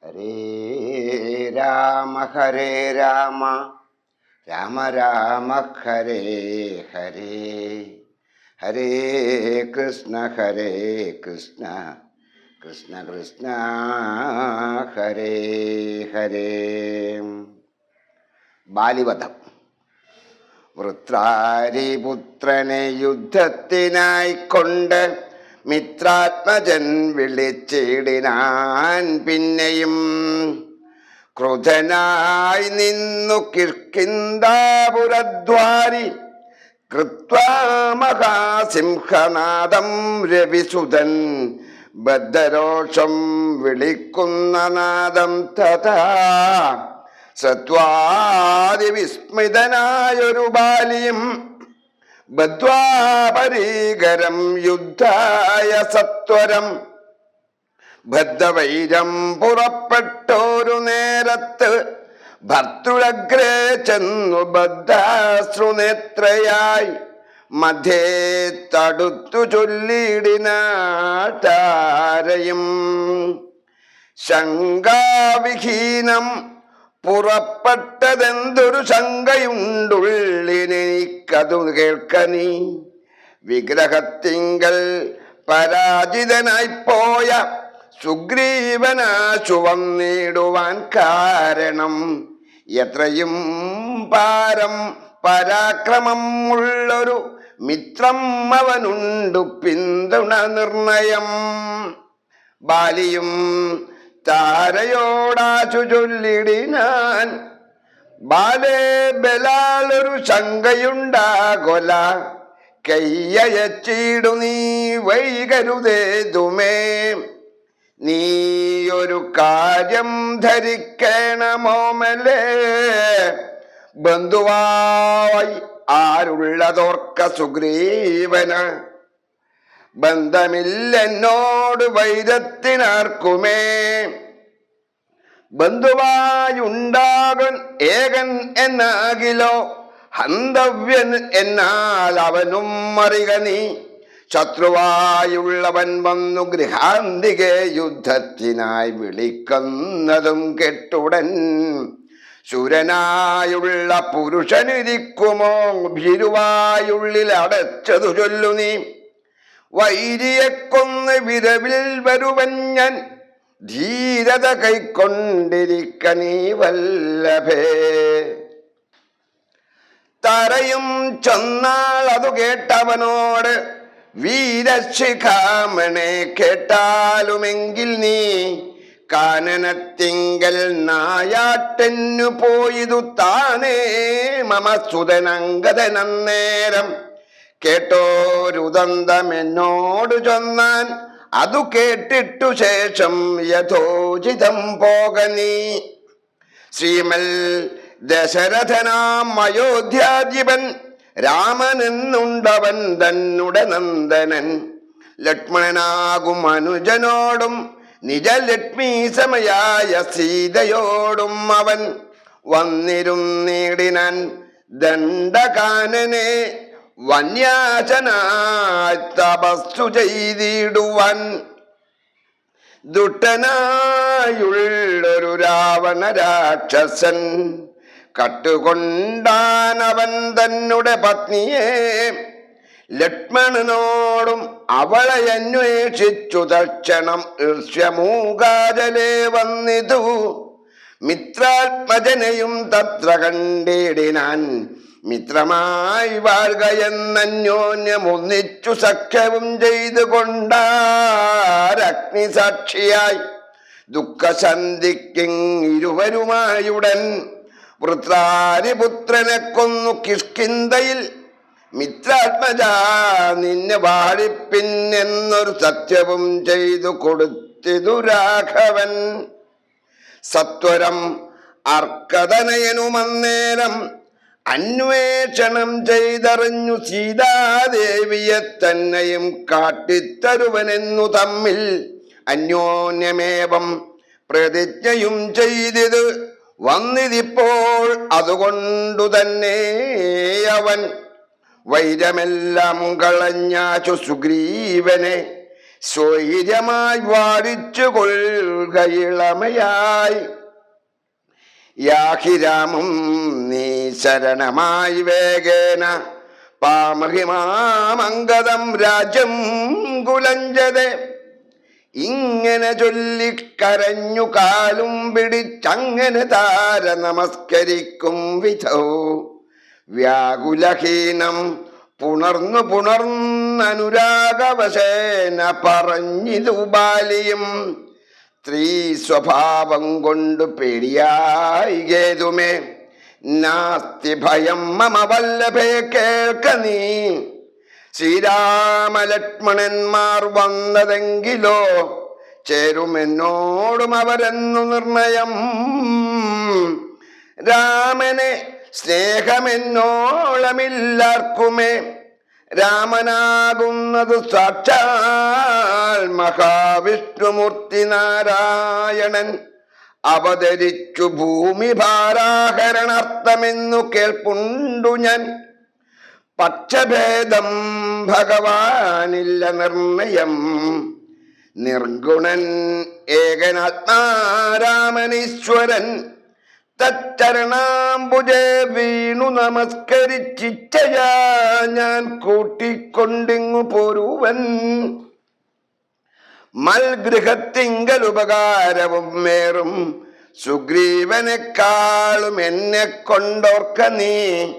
ഹരേ ഹരേ രാമ രാമ രാമ ഹരേ ഹരേ ഹരേ കൃഷ്ണ കൃഷ്ണ കൃഷ്ണ ഹരേ ഹരേ. ബാലിവധം. വൃത്രാരിപുത്രനെ യുദ്ധത്തിനായിക്കൊണ്ട് മിത്രാത്മജൻ വിളിച്ചിടിനാൻ. പിന്നെയും ക്രുധനായി നിന്നു കിഷ്കിന്ധാപുരദ്വാരി കൃത്വാ മഹാസിംഹനാദം രവിസുതൻ ബദ്ധരോഷം വിളിക്കുന്ന നാദം തഥാ സത്വാദിവിസ്മിതനായൊരു ബാലിയും ബദ്ധ്വാപരീകരം യുദ്ധായ സത്വരം ബദ്ധവൈരം പുറപ്പെട്ടോരു നേരത്ത് ഭർത്തൃഗ്രേ ചെന്നു ബദ്ധാശ്രുനേത്രയായി മധ്യേ തടുത്തു ചൊല്ലിടിനാട്ടാരയും ശങ്കാവിഹീനം പുറപ്പെട്ടതെന്തൊരു ശങ്കയുണ്ടുള്ളിനെനിക്കതു കേൾക്കനീ. വിഗ്രഹത്തിങ്കൽ പരാജിതനായിപ്പോയ സുഗ്രീവനാശു വന്നിടുവാൻ കാരണം എത്രയും പാരം പരാക്രമം ഉള്ളൊരു മിത്രം അവനുണ്ടു പിന്തുണ നിർണയം. ബാലിയും താരയോടാശു ചൊല്ലിടിനാൻ. ബാലേ ബലാലൊരു ശങ്കയുണ്ടാകൊല കയ്യയച്ചിടു നീ വൈകരുതേതുമേ. നീയൊരു കാര്യം ധരിക്കണമോമലേ, ബന്ധുവായി ആരുള്ളതോർക്ക സുഗ്രീവന്. ബന്ധമില്ലെന്നോട് വൈരത്തിനാർക്കുമേ. ബന്ധുവായുണ്ടാകൻ ഏകൻ എന്നാകിലോ ഹന്തവ്യൻ എന്നാൽ അവനും അറിക നീ. ശത്രുവായുള്ളവൻ വന്നു ഗൃഹാന്തികെ യുദ്ധത്തിനായി വിളിക്കുന്നതും കെട്ടുടൻ ശൂരനായുള്ള പുരുഷനിരിക്കുമോ ഭീരുവായുള്ളിൽ അടച്ചതു ചൊല്ലു നീ. വൈരിയെ കൊന്ന് വിരവിൽ വരുവൻ ഞാൻ, ധീരത കൈക്കൊണ്ടിരിക്ക നീ വല്ലഭേ. തറയും ചൊന്നാൾ അതു കേട്ടവനോട്, വീരശിഖാമണെ കേട്ടാലുമെങ്കിൽ നീ കാനനത്തിങ്കൽ നായാട്ടെന്നു പോയതു താനേ മമ സുതനങ്കദനന്നേരം. കേട്ടോരുദന്തമെന്നോടു ചൊന്നാൻ, അതു കേട്ടിട്ടു ശേഷം യഥോചിതം പോക നീ. ശ്രീമൽ ദശരഥനാം അയോധ്യാധിപൻ രാമനെന്നുണ്ടവൻ തന്നുടെ നന്ദനൻ. ലക്ഷ്മണനാകും അനുജനോടും നിജലക്ഷ്മീ സമയായ സീതയോടും അവൻ വന്നിരുന്നിടിനാൻ ദണ്ഡകാനനെ വന്യാചനായി തപസ്സു ചെയ്തിടുവാൻ. ദുഷ്ടനായുള്ളൊരു രാവണ രാക്ഷസൻ കട്ടുകൊണ്ടാനവൻ തന്നുടെ പത്നിയെ. ലക്ഷ്മണനോടും അവളെ അന്വേഷിച്ചു തക്ഷണം ഈർഷ്യമൂകാജലേ വന്നിതു. മിത്രാത്മജനെയും തത്ര കണ്ടിടിനാൻ. മിത്രമായി വാഴുക എന്നന്യോന്യം ഒന്നിച്ചു സഖ്യവും ചെയ്തു കൊണ്ടാരഗ്നി സാക്ഷിയായി ദുഃഖസന്ധിക്കും ഇരുവരുമായുടൻ. വൃത്രാരിപുത്രനെ കൊന്നു കിഷ്കിന്ധയിൽ മിത്രാത്മജ നിന്നെ വാഴിപ്പിന്നെന്നൊരു സത്യവും ചെയ്തു കൊടുത്തിതു രാഘവൻ. സത്വരം അർക്കതനയനുമന്നേരം അന്വേഷണം ചെയ്തറിഞ്ഞു സീതാദേവിയെ തന്നെയും കാട്ടിത്തരുവനെന്നു തമ്മിൽ അന്യോന്യമേവം പ്രതിജ്ഞയും ചെയ്തിത് വന്നിതിപ്പോൾ. അതുകൊണ്ടു തന്നെ അവൻ വൈരമെല്ലാം കളഞ്ഞാച്ചു സുഗ്രീവനെ സ്വൈര്യമായി വാഴിച്ചു കൊള്ളുകയിളമയായി. യാഹിരാമം നീ ശരണമായി വേഗേന പാമഹിമാമംഗതം രാജ്യം കുലഞ്ചതെ. ഇങ്ങനെ ചൊല്ലിക്കരഞ്ഞു കാലും പിടിച്ചങ്ങനെ താര നമസ്കരിക്കും വിധോ വ്യാകുലഹീനം പുണർന്നനുരാഗവശേന പറഞ്ഞിതു ബാലിയും. സ്ത്രീ സ്വഭാവം കൊണ്ട് പേടിയായി ഗേതുമേ നാസ്തി ഭയം മമ വല്ലഭേ കേൾക്ക നീ. ശ്രീരാമലക്ഷ്മണന്മാർ വന്നതെങ്കിലോ ചേരുമെന്നോടും അവരെന്നു നിർണയം. രാമനെ സ്നേഹമെന്നോളമില്ലാർക്കുമേ രാമനാകുന്നത് സാക്ഷാൽ മഹാവിഷ്ണുമൂർത്തി നാരായണൻ അവതരിച്ചു ഭൂമി ഭാരാഹരണാർത്ഥമെന്നു കേൾപ്പുണ്ടു ഞാൻ. പക്ഷഭേദം ഭഗവാനില്ല നിർണയം. നിർഗുണൻ ഏകനാത്മാരാമനീശ്വരൻ തച്ചരണാംബുജേ വീണു നമസ്കരിച്ചിച്ചയാ ഞാൻ കൂട്ടിക്കൊണ്ടിങ്ങു പോരുവൻ. മൽഗൃഹത്തിങ്കൽ ഉപകാരവും മേറും സുഗ്രീവനെക്കാളും എന്നെ കൊണ്ടോർക്ക നീ.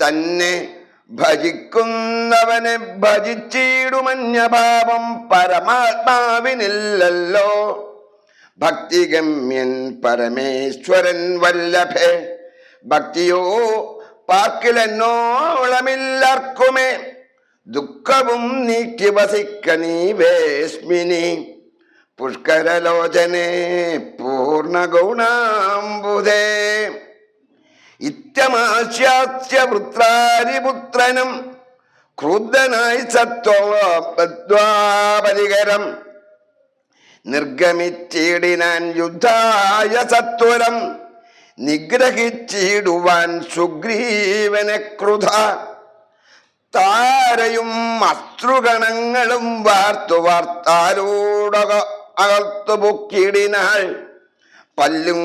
തന്നെ ഭജിക്കുന്നവനെ ഭജിച്ചിടുമന്യഭാവം പരമാത്മാവിനില്ലല്ലോ. ഭക്തിഗമ്യൻ പരമേശ്വരൻ വല്ലഭേ ഭക്തിയോ പാർക്കിലെന്നോളമില്ലാർക്കുമേ. ദുഃഖവും നീക്കി വസിക്ക നീ വേശ്മിനി പുഷ്കരലോചനെ പൂർണ്ണഗുണാംബുധേ. ഇത്യമാശ്യാസ്യ വൃത്രാരിപുത്രനും ക്രുദ്ധനായി സത്വപരികരം നിർഗമിച്ചിടിനാൻ യുദ്ധായ സത്വരം. നിഗ്രഹിച്ചിടുവാൻ സുഗ്രീവനെ ക്രുധ. താരയും അശ്രുഗണങ്ങളും വാർത്താരൂടക അകർത്തു പൊക്കിടിനാൾ. പല്ലും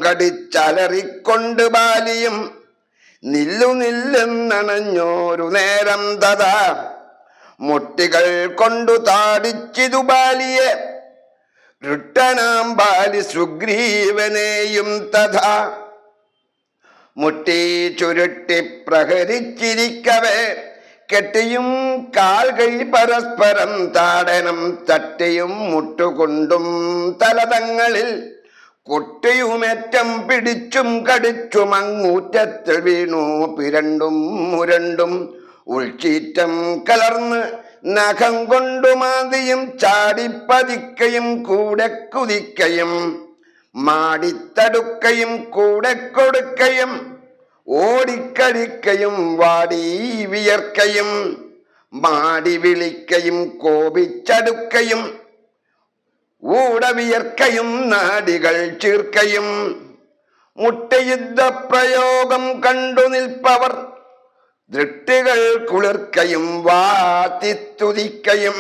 കടിച്ചലറിക്കൊണ്ട് ബാലിയും നില്ലെന്നണഞ്ഞോരു നേരം തഥാ. മുട്ടികൾ കൊണ്ടു താടിച്ചിതു ബാലിയെ ഋട്ടനാം ബാലി സുഗ്രീവനെയും തഥാ. മുട്ടി ചുരുട്ടി പ്രഹരിച്ചിരിക്കവേ കെട്ടിയും കാൽകൈ പരസ്പരം താടനം തട്ടിയും മുട്ടുകൊണ്ടും തലതങ്ങളിൽ കൊട്ടിയുമേറ്റം പിടിച്ചും കടിച്ചും അങ്ങൂറ്റത്തിൽ വീണു പിരണ്ടും മുരണ്ടും ഉൾച്ചീറ്റം കലർന്ന് നഖം കൊണ്ടു മാതിയും ചാടിപ്പതിക്കയും കൂടെ കുതിക്കയും മാടിത്തടുക്കയും കൂടെ കൊടുക്കയും ഓടിക്കളിക്കയും വാടി വിയർക്കയും മാടി വിളിക്കയും കോപിച്ചടുക്കയും ഊടവിയർക്കയും നാടികൾ ചീർക്കയും. മുട്ടയുദ്ധ പ്രയോഗം കണ്ടു നിൽപ്പവർ ദൃഷ്ടികൾ കുളിർക്കയും വാത്തിത്തുതിക്കയും.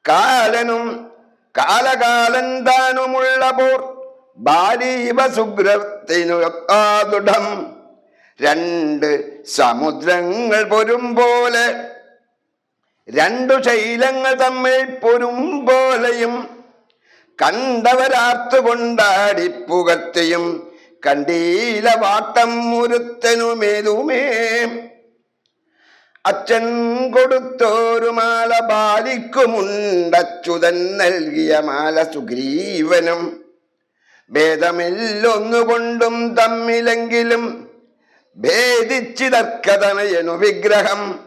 കാലനും കാലകാലൻ താനുമുള്ള പോർ ബാലീവ സുഗ്രത്തിനു ദൃഢം. രണ്ട് സമുദ്രങ്ങൾ പൊരും പോലെ രണ്ടു ശൈലങ്ങൾ തമ്മിൽ പൊരും പോലെയും കണ്ടവരാർത്തുകൊണ്ടാടിപ്പുകത്തിയും കണ്ടീല വാട്ടം മുരുത്തനുമേതുമേ. അച്ഛൻ കൊടുത്തോരു മാല ബാലിക്കുമുണ്ടച്യുതൻ നൽകിയ മാല സുഗ്രീവനും. ഭേദമില്ലൊന്നുകൊണ്ടും തമ്മിലെങ്കിലും ഭേദിച്ചിതർക്കതനയനു വിഗ്രഹം.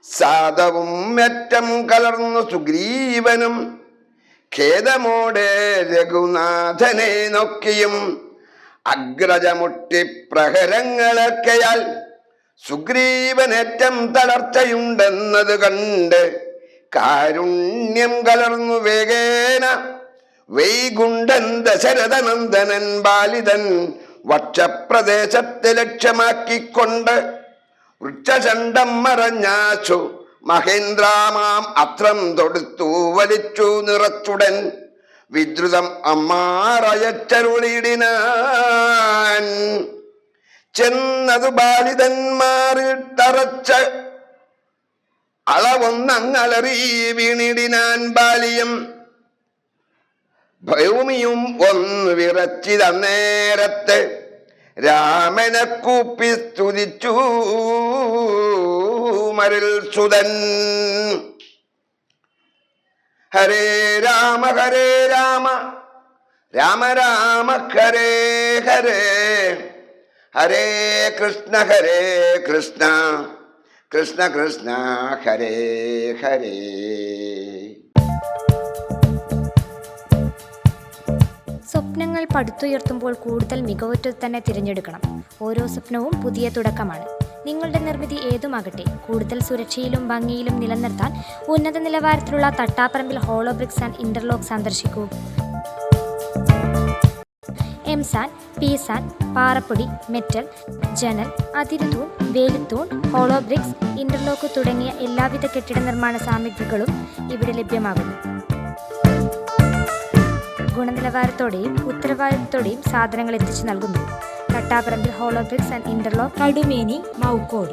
സാധവും ഏറ്റം കലർന്നു സുഗ്രീവനും ഖേദമോടെ രഘുനാഥനെ നോക്കിയും. അഗ്രജമുട്ടി പ്രഹരങ്ങളൊക്കെയാൽ സുഗ്രീവനേറ്റം തളർച്ചയുണ്ടെന്നത് കണ്ട് കാരുണ്യം കലർന്നു വേഗേന വൈകുണ്ഠൻ ദശരഥനന്ദനൻ ബാലിതൻ വക്ഷപ്രദേശത്തെ ലക്ഷ്യമാക്കിക്കൊണ്ട് വൃക്ഷചണ്ഡം മറഞ്ഞാച്ചു മഹേന്ദ്രാമാം അത്രം തൊടുത്തു വലിച്ചു നിറച്ചുടൻ വിദ്രുതം അമ്മാറയച്ചരുളിടിനാൻ. ചെന്നതു ബാലിതന്മാരിൽ തറച്ച അളവൊന്നങ്ങളറി വീണിടിനാൻ ബാലിയം. ഭൂമിയും ഒന്ന് വിറച്ചിതന്നേരത്ത് രാമനെ കൂപ്പി സ്തുതിച്ചു മരിൽ സുതൻ. ഹരേ രാമ രാമ രാമ ഹരേ ഹരേ, ഹരേ കൃഷ്ണ കൃഷ്ണ കൃഷ്ണ ഹരേ ഹരേ. സ്വപ്നങ്ങൾ പടുത്തുയർത്തുമ്പോൾ കൂടുതൽ മികവുറ്റത് തന്നെ തിരഞ്ഞെടുക്കണം. ഓരോ സ്വപ്നവും പുതിയ തുടക്കമാണ്. നിങ്ങളുടെ നിർമ്മിതി ഏതുമാകട്ടെ, കൂടുതൽ സുരക്ഷയിലും ഭംഗിയിലും നിലനിർത്താൻ ഉന്നത നിലവാരത്തിലുള്ള തട്ടാപ്പറമ്പിൽ ഹോളോബ്രിക്സ് ആൻഡ് ഇന്റർലോക്ക് സന്ദർശിക്കൂ. എംസാൻ, പീസാൻ, പാറപ്പൊടി, മെറ്റൽ, ജനൽ, അതിരുതൂൺ, വേലിത്തൂൺ, ഹോളോബ്രിക്സ്, ഇന്റർലോക്ക് തുടങ്ങിയ എല്ലാവിധ കെട്ടിട നിർമ്മാണ സാമഗ്രികളും ഇവിടെ ലഭ്യമാകുന്നു. ഗുണനിലവാരത്തോടെയും ഉത്തരവാദിത്തത്തോടെയും സാധനങ്ങൾ എത്തിച്ചു നൽകുന്നു. Thattaparambil hollow bricks and interlock, Kadumeni, Maukode.